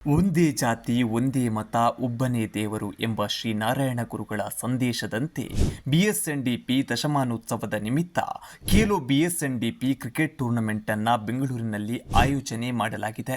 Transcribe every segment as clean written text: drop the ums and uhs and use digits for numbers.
ಒಂದೇ ಜಾತಿ ಒಂದೇ ಮತ ಒಬ್ಬನೇ ದೇವರು ಎಂಬ ಶ್ರೀನಾರಾಯಣ ಗುರುಗಳ ಸಂದೇಶದಂತೆ ಬಿಎಸ್ಎನ್ಡಿಪಿ ದಶಮಾನೋತ್ಸವದ ನಿಮಿತ್ತ ಖೇಲೋ ಬಿಎಸ್ಎನ್ಡಿಪಿ ಕ್ರಿಕೆಟ್ ಟೂರ್ನಮೆಂಟ್ ಅನ್ನು ಬೆಂಗಳೂರಿನಲ್ಲಿ ಆಯೋಜನೆ ಮಾಡಲಾಗಿದೆ.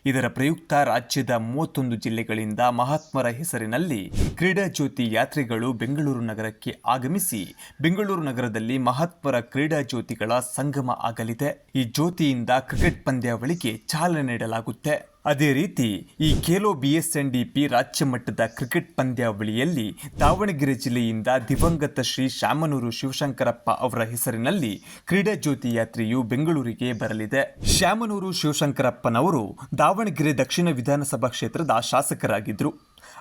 ಇದರ ಪ್ರಯುಕ್ತ ರಾಜ್ಯದ 31 ಜಿಲ್ಲೆಗಳಿಂದ ಮಹಾತ್ಮರ ಹೆಸರಿನಲ್ಲಿ ಕ್ರೀಡಾ ಜ್ಯೋತಿ ಯಾತ್ರಿಗಳು ಬೆಂಗಳೂರು ನಗರಕ್ಕೆ ಆಗಮಿಸಿ ಬೆಂಗಳೂರು ನಗರದಲ್ಲಿ ಮಹಾತ್ಮರ ಕ್ರೀಡಾ ಜ್ಯೋತಿಗಳ ಸಂಗಮ ಆಗಲಿದೆ. ಈ ಜ್ಯೋತಿಯಿಂದ ಕ್ರಿಕೆಟ್ ಪಂದ್ಯಾವಳಿಗೆ ಚಾಲನೆ ನೀಡಲಾಗುತ್ತೆ. ಅದೇ ರೀತಿ ಈ ಖೇಲೋ ಬಿಎಸ್ಎನ್ಡಿಪಿ ರಾಜ್ಯ ಮಟ್ಟದ ಕ್ರಿಕೆಟ್ ಪಂದ್ಯಾವಳಿಯಲ್ಲಿ ದಾವಣಗೆರೆ ಜಿಲ್ಲೆಯಿಂದ ದಿವಂಗತ ಶ್ರೀ ಶಾಮನೂರು ಶಿವಶಂಕರಪ್ಪ ಅವರ ಹೆಸರಿನಲ್ಲಿ ಕ್ರೀಡಾ ಜ್ಯೋತಿ ಯಾತ್ರೆಯು ಬೆಂಗಳೂರಿಗೆ ಬರಲಿದೆ. ಶಾಮನೂರು ಶಿವಶಂಕರಪ್ಪನವರು ದಾವಣಗೆರೆ ದಕ್ಷಿಣ ವಿಧಾನಸಭಾ ಕ್ಷೇತ್ರದ ಶಾಸಕರಾಗಿದ್ದರು.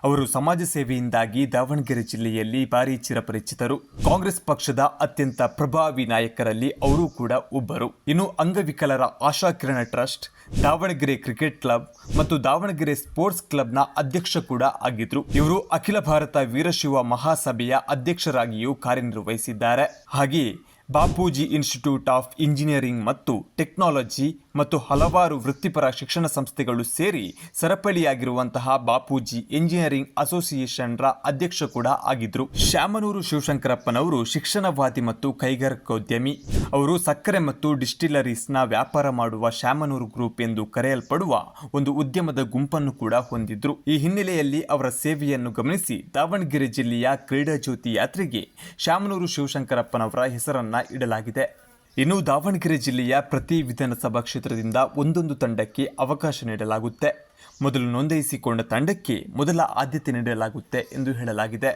ಅವರು ಸಮಾಜ ಸೇವೆಯಿಂದಾಗಿ ದಾವಣಗೆರೆ ಜಿಲ್ಲೆಯಲ್ಲಿ ಭಾರಿ ಚಿರಪರಿಚಿತರು. ಕಾಂಗ್ರೆಸ್ ಪಕ್ಷದ ಅತ್ಯಂತ ಪ್ರಭಾವಿ ನಾಯಕರಲ್ಲಿ ಅವರು ಕೂಡ ಒಬ್ಬರು. ಇನ್ನು ಅಂಗವಿಕಲರ ಆಶಾಕಿರಣ ಟ್ರಸ್ಟ್, ದಾವಣಗೆರೆ ಕ್ರಿಕೆಟ್ ಕ್ಲಬ್ ಮತ್ತು ದಾವಣಗೆರೆ ಸ್ಪೋರ್ಟ್ಸ್ ಕ್ಲಬ್ನ ಅಧ್ಯಕ್ಷ ಕೂಡ ಆಗಿದ್ರು. ಇವರು ಅಖಿಲ ಭಾರತ ವೀರಶೈವ ಮಹಾಸಭೆಯ ಅಧ್ಯಕ್ಷರಾಗಿಯೂ ಕಾರ್ಯನಿರ್ವಹಿಸಿದ್ದಾರೆ. ಹಾಗೆಯೇ ಬಾಪೂಜಿ ಇನ್ಸ್ಟಿಟ್ಯೂಟ್ ಆಫ್ ಇಂಜಿನಿಯರಿಂಗ್ ಮತ್ತು ಟೆಕ್ನಾಲಜಿ ಮತ್ತು ಹಲವಾರು ವೃತ್ತಿಪರ ಶಿಕ್ಷಣ ಸಂಸ್ಥೆಗಳು ಸೇರಿ ಸರಪಳಿಯಾಗಿರುವಂತಹ ಬಾಪೂಜಿ ಇಂಜಿನಿಯರಿಂಗ್ ಅಸೋಸಿಯೇಷನ್ರ ಅಧ್ಯಕ್ಷ ಕೂಡ ಆಗಿದ್ರು. ಶಾಮನೂರು ಶಿವಶಂಕರಪ್ಪನವರು ಶಿಕ್ಷಣವಾದಿ ಮತ್ತು ಕೈಗಾರಿಕೋದ್ಯಮಿ. ಅವರು ಸಕ್ಕರೆ ಮತ್ತು ಡಿಸ್ಟಿಲರೀಸ್ನ ವ್ಯಾಪಾರ ಮಾಡುವ ಶಾಮನೂರು ಗ್ರೂಪ್ ಎಂದು ಕರೆಯಲ್ಪಡುವ ಒಂದು ಉದ್ಯಮದ ಗುಂಪನ್ನು ಕೂಡ ಹೊಂದಿದ್ರು. ಈ ಹಿನ್ನೆಲೆಯಲ್ಲಿ ಅವರ ಸೇವೆಯನ್ನು ಗಮನಿಸಿ ದಾವಣಗೆರೆ ಜಿಲ್ಲೆಯ ಕ್ರೀಡಾ ಜ್ಯೋತಿ ಯಾತ್ರೆಗೆ ಶಾಮನೂರು ಶಿವಶಂಕರಪ್ಪನವರ ಹೆಸರನ್ನ ಇಡಲಾಗಿದೆ. ಇನ್ನು ದಾವಣಗೆರೆ ಜಿಲ್ಲೆಯ ಪ್ರತಿ ವಿಧಾನಸಭಾ ಕ್ಷೇತ್ರದಿಂದ ಒಂದೊಂದು ತಂಡಕ್ಕೆ ಅವಕಾಶ ನೀಡಲಾಗುತ್ತೆ. ಮೊದಲು ನೋಂದಾಯಿಸಿಕೊಂಡ ತಂಡಕ್ಕೆ ಮೊದಲ ಆದ್ಯತೆ ನೀಡಲಾಗುತ್ತೆ ಎಂದು ಹೇಳಲಾಗಿದೆ.